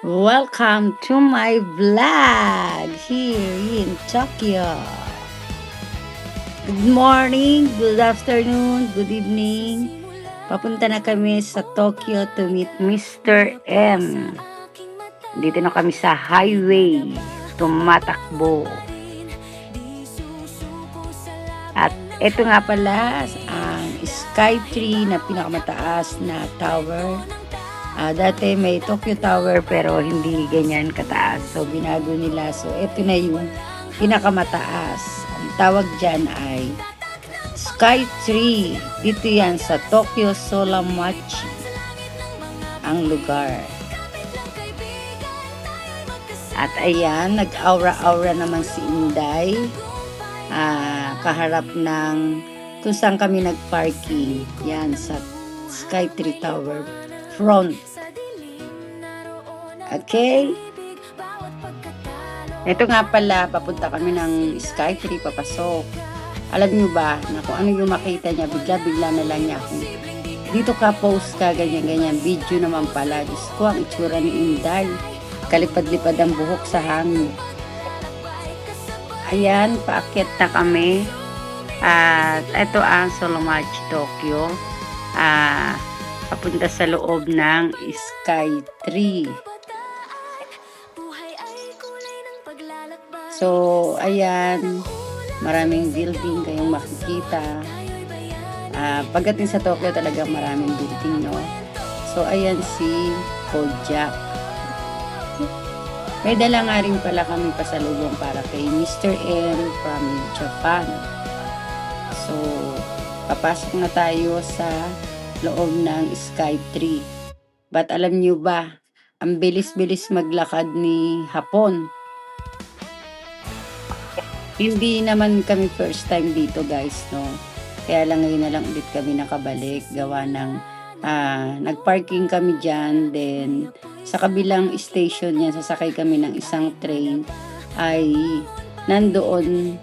Welcome to my vlog here in Tokyo. Good morning, good afternoon, good evening. Papunta na kami sa Tokyo to meet Mr. M. Dito na kami sa highway, tumatakbo. At ito nga pala ang Skytree na pinakamataas na tower. Dati may Tokyo Tower pero hindi ganyan kataas. So, binago nila. So, ito na yung pinakamataas. Ang tawag dyan ay Skytree. Dito yan sa Tokyo Solamachi ang lugar. At ayan, nag-aura-aura naman si Inday. Kaharap ng kung saan kami nag-parking. Yan, sa Skytree Tower front. Okay? Ito nga pala, papunta kami ng Skytree, papasok. Alam niyo ba, na kung ano yung makita niya, bigla-bigla na lang niya akong, dito ka post ka, ganyan-ganyan, video naman pala. Diyos ko, ang itsura ni Inday. Kalipad-lipad ang buhok sa hangin. Ayan, paakyat na kami. At ito ang Solamachi, Tokyo. Papunta sa loob ng Skytree. So, ayan, maraming building kayong makikita. Pagdating sa Tokyo talaga maraming building, no? So, ayan si Kojak. May dala nga rin pala kami pasalubong para kay Mr. M from Japan. So, papasok na tayo sa loob ng Skytree. But alam niyo ba, ang bilis-bilis maglakad ni Hapon. Hindi naman kami first time dito, guys, no? Kaya lang ngayon na lang ulit kami nakabalik. Gawa ng nagparking kami dyan. Then, sa kabilang station yan, sasakay kami ng isang train. Ay, nandoon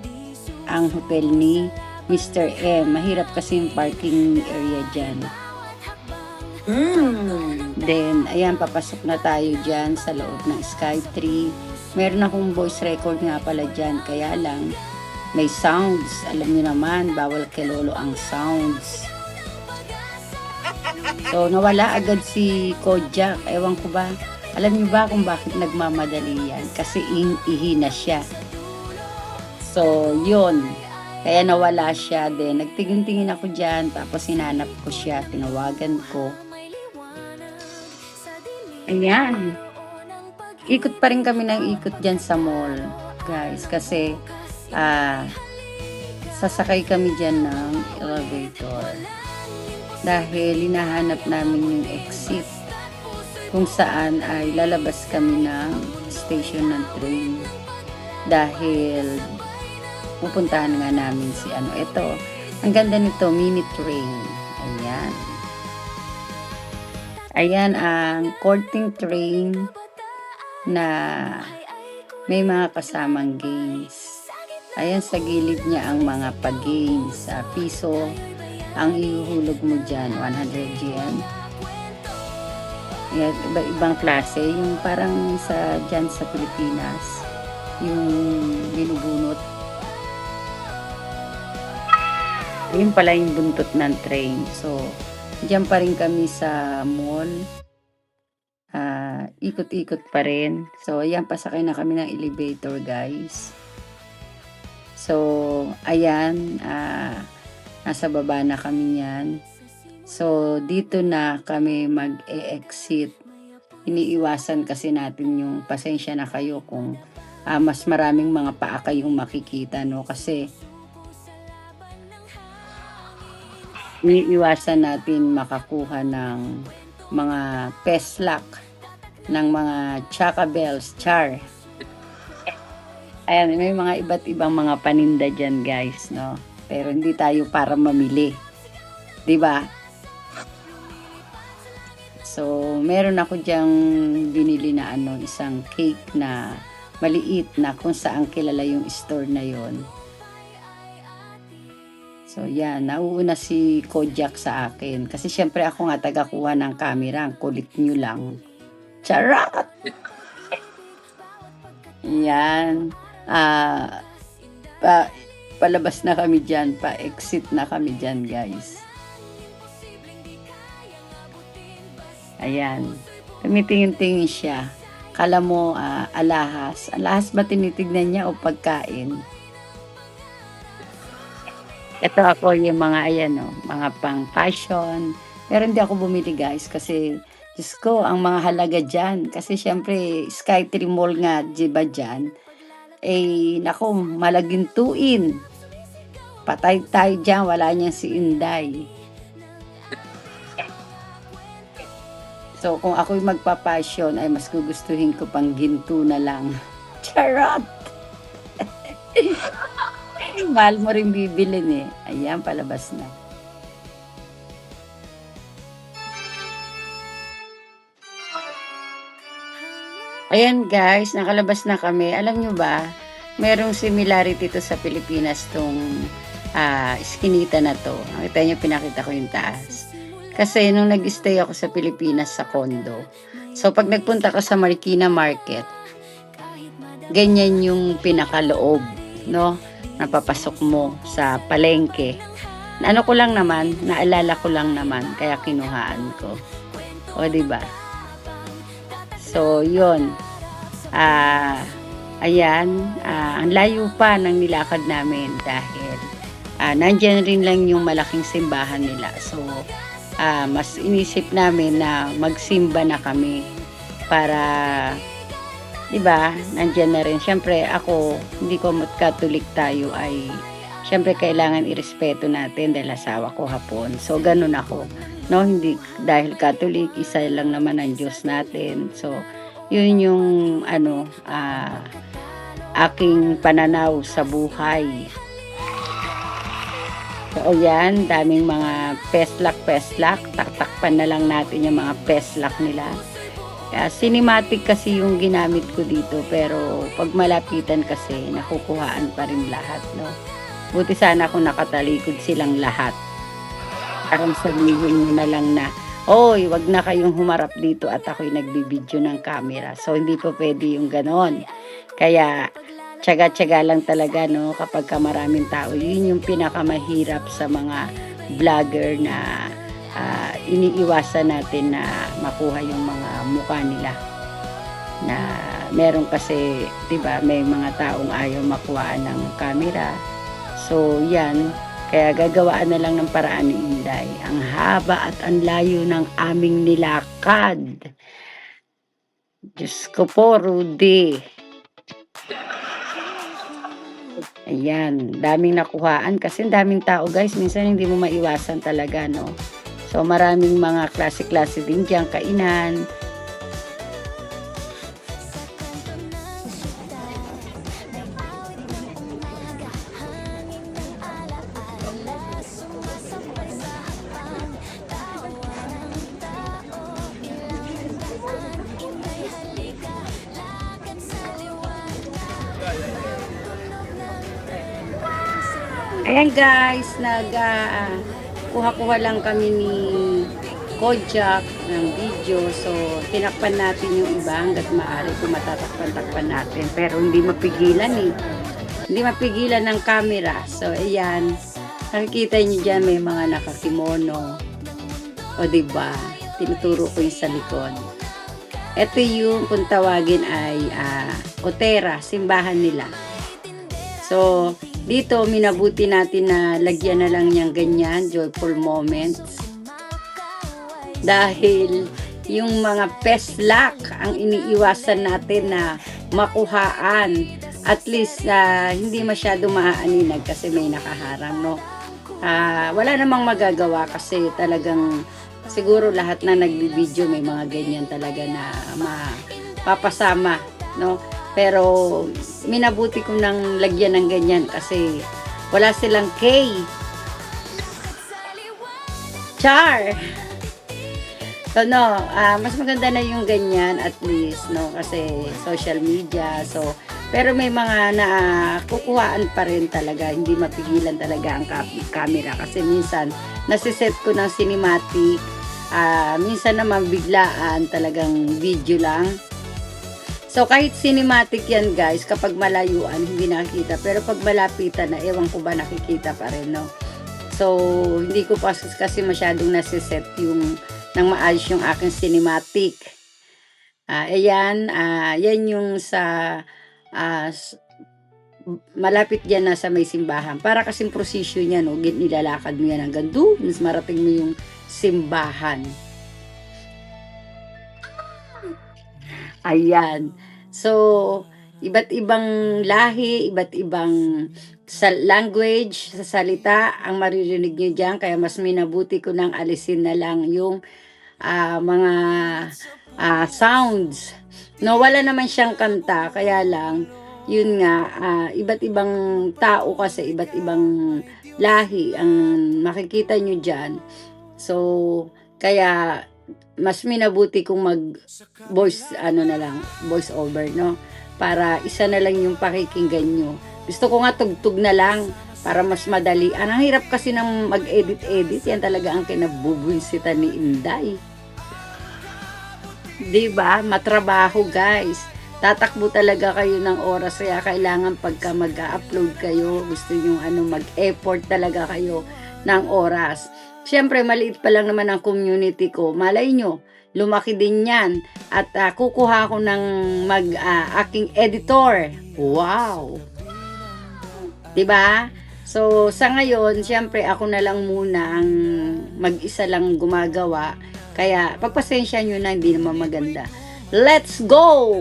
ang hotel ni Mr. M. Mahirap kasi yung parking area dyan. Then, ayan, papasok na tayo dyan sa loob ng Skytree. Meron akong voice record nga pala dyan, kaya lang may sounds. Alam niyo naman, bawal kay Lolo ang sounds. So, nawala agad si Kojak. Ewan ko ba, alam niyo ba kung bakit nagmamadali yan? Kasi ihina siya. So, yun. Kaya nawala siya din. Nagtingin-tingin ako dyan, tapos hinanap ko siya, tinawagan ko. Ayan. Ikot pa rin kami ng ikot dyan sa mall, guys. Kasi, sasakay kami dyan ng elevator. Dahil hinahanap namin yung exit. Kung saan ay lalabas kami ng station ng train. Dahil, pupuntahan nga namin si ito. Ang ganda nito, mini train. Ayan. Ayan ang courting train na may mga kasamang games. Ayan, sa gilid niya ang mga pag-games. Piso ang ihuhulog mo dyan, 100 yen. Ayan, iba-ibang klase. Yung parang dyan sa Pilipinas, yung binubunot. Ayun pala yung buntot ng train. So, dyan pa rin kami sa mall. Ikot-ikot pa rin. So, ayan, pasakay na kami ng elevator, guys. So, ayan, nasa baba na kami yan. So, dito na kami mag-e-exit. Iniiwasan kasi natin yung pasensya na kayo kung mas maraming mga paa kayong makikita, no? Kasi, iniiwasan natin makakuha ng mga peslak ng mga Chaka Bells, char. Ayan, may mga iba't ibang mga paninda dyan, guys, no? Pero hindi tayo para mamili. 'Di ba? So, meron ako diyang binili na isang cake na maliit na kung saan kilala yung store na yon. So, yan. Nauuna si Kojak sa akin. Kasi syempre ako nga tagakuha ng camera. Ang kulit nyo lang. Charot! Yan. Ah, pa, palabas na kami dyan, pa-exit na kami dyan, guys. Ayan. Tumitingin-tingin siya. Kala mo alahas. Alahas ba tinitignan niya o pagkain? Ito ako yung mga ayan mga pang fashion. Pero hindi ako bumili guys kasi Diyos ko, ang mga halaga dyan. Kasi syempre, Skytree Mall nga, di ba dyan? Eh, nako, malagintuin. Patay tayo dyan, wala niyang si Inday. So, kung ako'y magpa-fashion, ay mas gugustuhin ko pang ginto na lang. Charot! Mahal mo rin bibilin eh. Ayan, palabas na. Ayan guys, nakalabas na kami. Alam nyo ba, merong similarity to sa Pilipinas tong iskinita na to. Nakita nyo, pinakita ko yung taas. Kasi nung nag-stay ako sa Pilipinas sa condo, so pag nagpunta ka sa Marikina Market, ganyan yung pinakaloob, no? Napapasok mo sa palengke. Ano ko lang naman, naalala ko lang naman, kaya kinuhaan ko. O, diba? So, yun. Ayan, ang layo pa ng nilakad namin dahil nandyan rin lang yung malaking simbahan nila. So, mas inisip namin na magsimba na kami para, di ba, nandyan na rin. Siyempre, ako, hindi ko Catholic tayo ay, siyempre, kailangan irespeto natin dahil asawa ko Hapon. So, ganun ako. No, hindi, dahil Catholic, isa lang naman ang Diyos natin. So, yun yung, aking pananaw sa buhay. So, yan, daming mga peslak, taktakpan na lang natin yung mga peslak nila. Kaya, cinematic kasi yung ginamit ko dito, pero pag malapitan kasi, nakukuhaan pa rin lahat, no? Buti sana kung nakatalikod silang lahat. Parang sabihin mo na lang na, oy, wag na kayong humarap dito at ako'y nagbibideo ng camera. So, hindi po pwede yung ganon. Kaya, tiyaga-tiyaga lang talaga, no, kapag ka maraming tao. Yun yung pinakamahirap sa mga vlogger na iniiwasan natin na makuha yung mga mukha nila. Na meron kasi, 'di ba, may mga taong ayaw makuha ng camera. So, yan. Kaya gagawaan na lang ng paraan ni Inday. Ang haba at ang layo ng aming nilakad. Diyos ko po, Rudy. Ayan, daming nakuhaan kasi daming tao guys, minsan hindi mo maiwasan talaga, no? So maraming mga klase-klase din dyan, kainan. Ayan guys, kuha-kuha lang kami ni Kojak ng video. So, tinakpan natin yung iba hanggat maaari kung matatakpan-takpan natin. Pero hindi mapigilan eh. Hindi mapigilan ng camera. So, ayan. Nakikita nyo dyan may mga nakakimono. O diba? Tinuturo ko yung sa likod. Ito yung kung tawagin ay Otera, simbahan nila. So, dito, minabuti natin na lagyan na lang niyang ganyan, joyful moments. Dahil yung mga peslak ang iniiwasan natin na makuhaan. At least, hindi masyado maaaninag kasi may nakaharang, no? Wala namang magagawa kasi talagang siguro lahat na nagbibideo may mga ganyan talaga na mapapasama, no? Pero minabuti ko nang lagyan ng ganyan kasi wala silang K. Char! So no, mas maganda na yung ganyan at least, no? Kasi social media. So, pero may mga kukuhaan pa rin talaga. Hindi mapigilan talaga ang camera kasi minsan nasiset ko ng cinematic Minsan naman biglaan, talagang video lang. So, kahit cinematic yan guys, kapag malayuan, hindi nakikita. Pero pag malapitan na, ewan ko ba nakikita pa rin, no? So, hindi ko pa kasi masyadong nasiset yung nang maayos yung aking cinematic. Ayan, yan yung sa malapit dyan na sa may simbahan. Para kasing prosesyo niya, no? Nilalakad mo yan hanggang doon, marating mo yung simbahan. Ayan. So, iba't ibang lahi, iba't ibang sa language, sa salita, ang maririnig nyo dyan. Kaya mas minabuti ko nang alisin na lang yung mga sounds. No, wala naman siyang kanta, kaya lang, yun nga, iba't ibang tao kasi, iba't ibang lahi ang makikita nyo dyan. So, kaya, mas minabuti kung mag voice voice over, no, para isa na lang yung pakikinggan nyo. Gusto ko nga tugtog na lang para mas madali. Ang hirap kasi ng mag-edit yan talaga ang kinabubuisitan ni Inday, diba? Matrabaho guys, tatakbo talaga kayo ng oras, kaya kailangan pagka mag-upload kayo, gusto nyo mag-effort talaga kayo ng oras. Siyempre, maliit pa lang naman ang community ko. Malay nyo, lumaki din yan. At kukuha ko ng aking editor. Wow! Diba? So, sa ngayon, siyempre, ako na lang muna ang mag-isa lang gumagawa. Kaya, pagpasensya nyo na, hindi naman maganda. Let's go!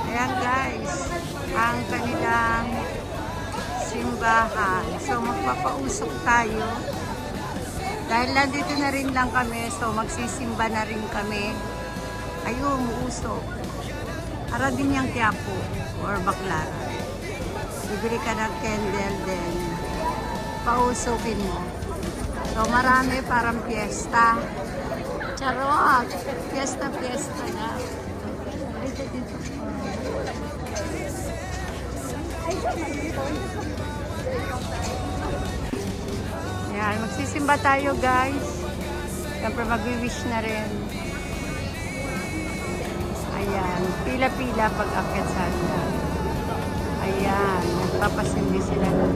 Ayan guys, ang kanilang simbahan. So magpapausok tayo. Dahil nandito na rin lang kami, so magsisimba na rin kami. Ayun, usok. Para din yung Quiapo or Baclara. Bibili ka ng candle, then pausukin mo. So marami, parang fiesta. Charot! Fiesta na. Dito. Ayan, magsisimba tayo guys. Siyempre mag-wish na rin. Ayan, pila-pila pag-akyat sa hagdan. Ayan, nagpapasindi sila na.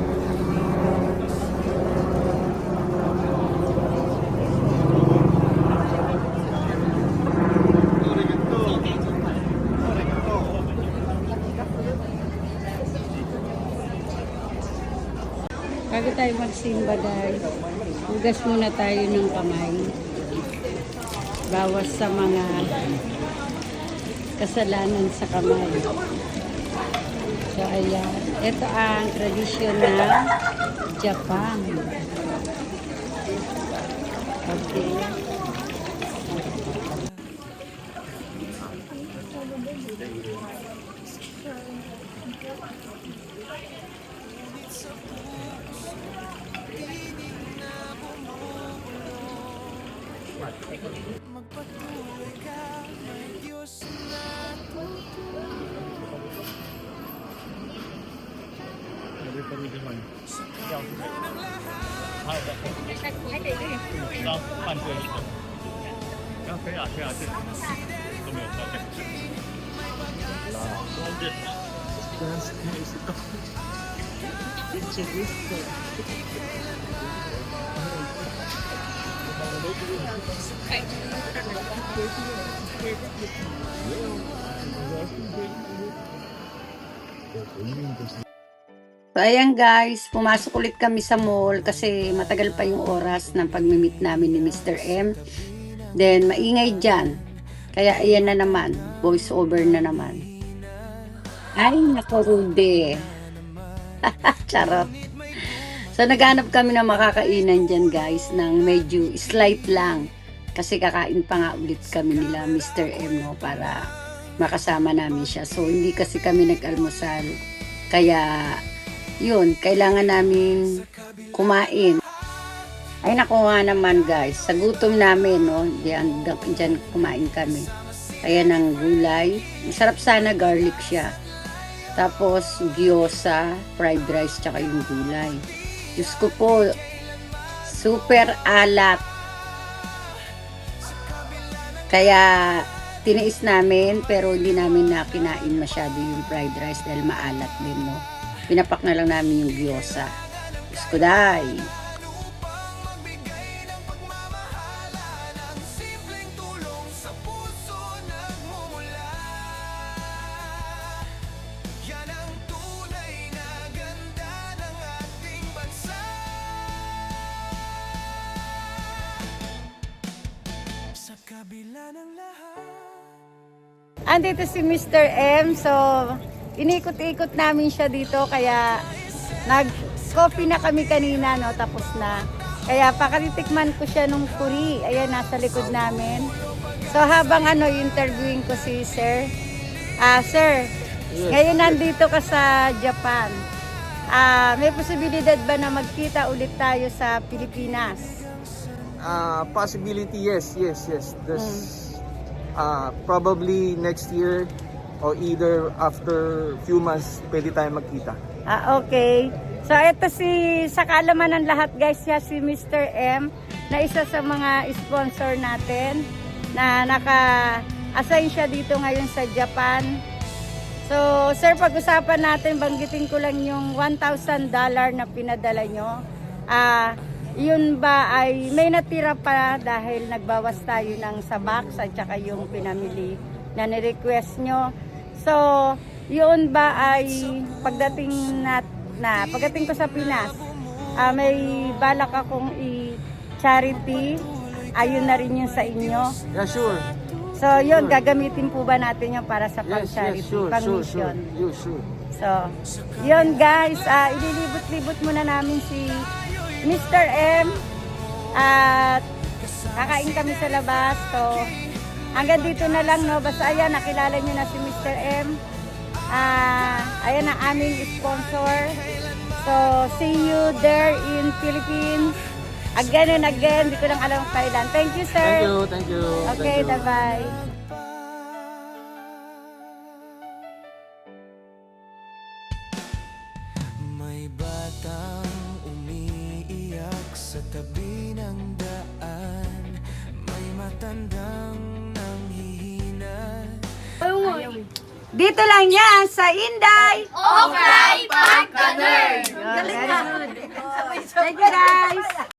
Bago tayo magsimba guys, hugas muna tayo ng kamay. Bawas sa mga kasalanan sa kamay. So ayan, ito ang tradisyon ng Japan. Okay. Magpatuloy ka, may Diyos na tutulong. Sa kabila ng lahat, 刚半个一个，刚可以啊，可以啊，这都没有照片。So, ayan guys, pumasok ulit kami sa mall kasi matagal pa yung oras ng pag-meet namin ni Mr. M. Then, maingay dyan. Kaya, ayan na naman. Voice over na naman. Ay, naku, Rudy. Charot. So, naghanap kami ng makakainan dyan, guys, ng medyo slight lang. Kasi kakain pa nga ulit kami nila, Mr. M, no, para makasama namin siya. So, hindi kasi kami nag-almusal. Kaya, yun, kailangan namin kumain. Ay, naku nga naman, guys. Sa gutom namin, no, dyan kumain kami. Kaya ng gulay. Masarap sana, garlic siya. Tapos, gyoza, fried rice, tsaka yung gulay. Diyos ko po, super alat. Kaya, tiniis namin, pero hindi namin nakinain masyado yung fried rice dahil maalat din, no. Pinapak na lang namin yung gyoza. Diyos ko, day. Simpleng tulong sa puso nagmumula. Yan ang tunay na ganda ng ating bansa. Sa kabila ng lahat. Andito si Mr. M. So, inikot-ikot namin siya dito. Kaya, nag-coffee na kami kanina, no? Tapos na. Kaya, pakatitikman ko siya nung puri. Ayan, nasa likod namin. So, habang interviewing ko si Sir. Sir, ngayon nandito ka sa Japan. May posibilidad ba na magkita ulit tayo sa Pilipinas? Possibility, yes. There's probably next year or either after few months pwede tayo magkita. Okay. So, ito sa kaalaman ng lahat, guys, siya si Mr. M, na isa sa mga sponsor natin, na naka-assign siya dito ngayon sa Japan. So, sir, pag-usapan natin, banggitin ko lang yung $1,000 na pinadala nyo. Yun ba ay may natira pa dahil nagbawas tayo ng sa box at saka yung pinamili na ni-request nyo. So, yun ba ay pagdating ko sa Pinas, may balak akong i-charity, ayun na rin yun sa inyo. Yeah, sure. So, yun, Sure. gagamitin po ba natin yun para sa Yes, pang-charity, sure. pang-mission? Sure. So, yun guys, ililibot-libot muna namin si Mr. M at kakain kami sa labas. So, hanggang dito na lang, no? Basta ayan, nakilala nyo na si Mr. M. Ayan ang aming sponsor. So, see you there in Philippines. Again and again, di ko lang alam kailan. Thank you, sir. Thank you. Okay, Thank you. bye-bye. May batang umiiyak sa tabi ng daan. May matandang nanghihina. Dito lang yan sa Inday. Okay, Pagka Nerd! Very good. Thank you, guys.